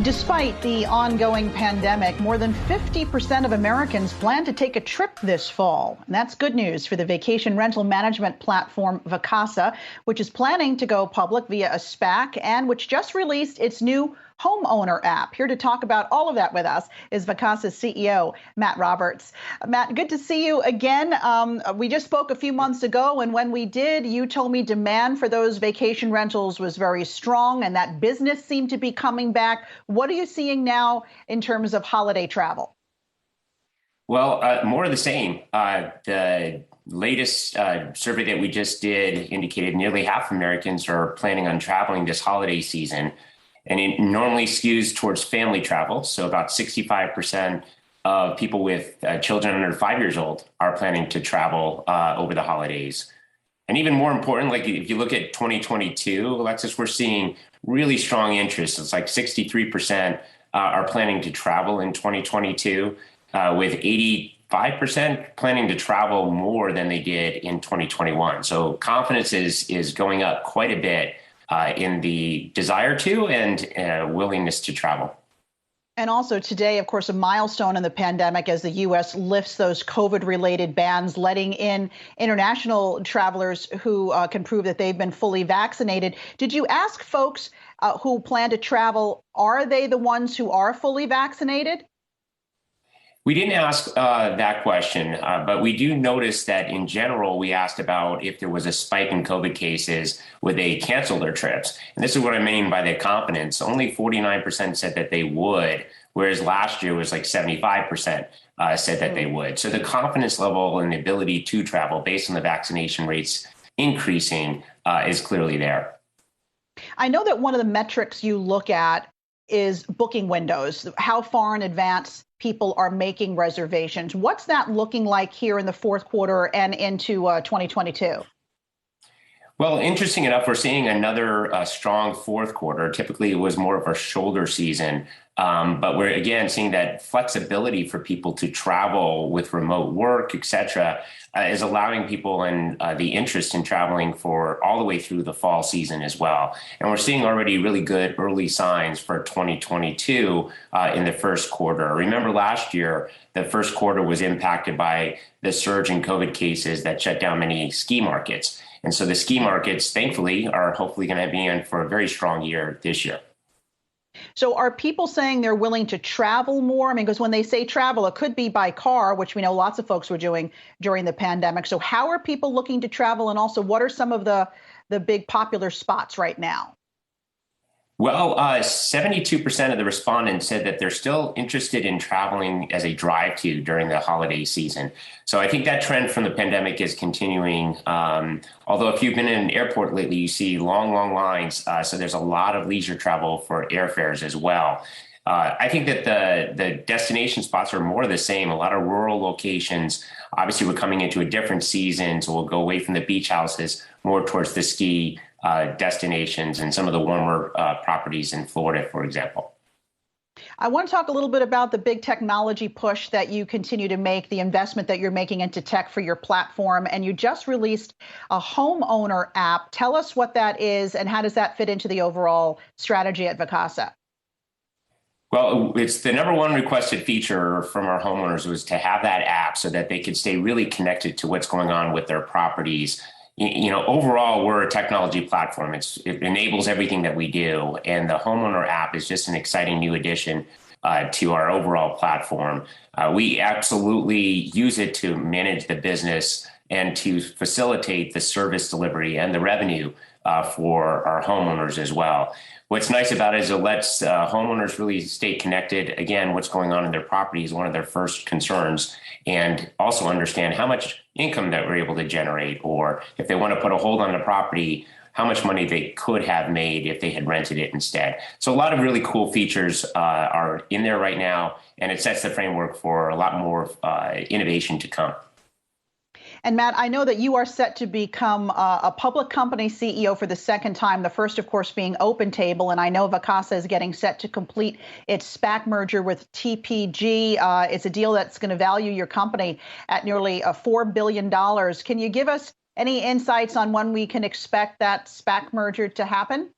Despite the ongoing pandemic, more than 50% of Americans plan to take a trip this fall. And that's good news for the vacation rental management platform Vacasa, which is planning to go public via a SPAC and which just released its new Homeowner app. Here to talk about all of that with us is Vacasa CEO Matt Roberts. Matt, good to see you again. We just spoke a few months ago, and when we did, you told me demand for those vacation rentals was very strong and that business seemed to be coming back. What are you seeing now in terms of holiday travel? Well, more of the same. The latest survey that we just did indicated nearly half of Americans are planning on traveling this holiday season. And it normally skews towards family travel. So about 65% of people with children under 5 years old are planning to travel over the holidays. And even more important, like if you look at 2022, Alexis, we're seeing really strong interest. It's like 63% are planning to travel in 2022, with 85% planning to travel more than they did in 2021. So confidence is going up quite a bit in the desire to and willingness to travel. And also today, of course, a milestone in the pandemic as the U.S. lifts those COVID-related bans, letting in international travelers who can prove that they've been fully vaccinated. Did you ask folks who plan to travel, are they the ones who are fully vaccinated? We didn't ask that question, but we do notice that in general, we asked about if there was a spike in COVID cases, would they cancel their trips? And this is what I mean by the confidence. Only 49% said that they would, whereas last year was like 75% said that they would. So the confidence level and the ability to travel based on the vaccination rates increasing is clearly there. I know that one of the metrics you look at is booking windows, how far in advance people are making reservations. What's that looking like here in the fourth quarter and into 2022? Well, interesting enough, we're seeing another strong fourth quarter. Typically, it was more of a shoulder season, but we're again seeing that flexibility for people to travel with remote work, et cetera, is allowing people and the interest in traveling for all the way through the fall season as well. And we're seeing already really good early signs for 2022 in the first quarter. Remember last year, the first quarter was impacted by the surge in COVID cases that shut down many ski markets. And so the ski markets, thankfully, are hopefully going to be in for a very strong year this year. So are people saying they're willing to travel more? I mean, because when they say travel, it could be by car, which we know lots of folks were doing during the pandemic. So how are people looking to travel? And also, what are some of the big popular spots right now? Well, 72% of the respondents said that they're still interested in traveling as a drive-to during the holiday season. So I think that trend from the pandemic is continuing. Although if you've been in an airport lately, you see long, long lines. So there's a lot of leisure travel for airfares as well. I think that the destination spots are more the same. A lot of rural locations. Obviously, we're coming into a different season, so we'll go away from the beach houses more towards the ski destinations and some of the warmer properties in Florida, for example. I want to talk a little bit about the big technology push that you continue to make, the investment that you're making into tech for your platform. And you just released a homeowner app. Tell us what that is and how does that fit into the overall strategy at Vacasa? Well, it's the number one requested feature from our homeowners was to have that app so that they could stay really connected to what's going on with their properties. You know, overall, we're a technology platform. It enables everything that we do. And the homeowner app is just an exciting new addition to our overall platform. We absolutely use it to manage the business and to facilitate the service delivery and the revenue for our homeowners as well. What's nice about it is it lets homeowners really stay connected. Again, what's going on in their property is one of their first concerns, and also understand how much income that we're able to generate, or if they want to put a hold on the property, how much money they could have made if they had rented it instead. So a lot of really cool features are in there right now, and it sets the framework for a lot more innovation to come. And Matt, I know that you are set to become a public company CEO for the second time, the first, of course, being OpenTable. And I know Vacasa is getting set to complete its SPAC merger with TPG. It's a deal that's going to value your company at nearly $4 billion. Can you give us any insights on when we can expect that SPAC merger to happen?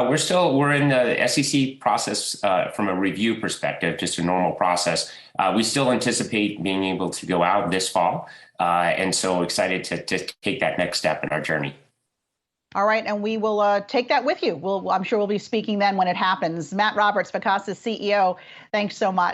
We're in the SEC process from a review perspective, just a normal process. We still anticipate being able to go out this fall, and so excited to take that next step in our journey. All right, and we will take that with you. I'm sure we'll be speaking then when it happens. Matt Roberts, Vacasa CEO, thanks so much.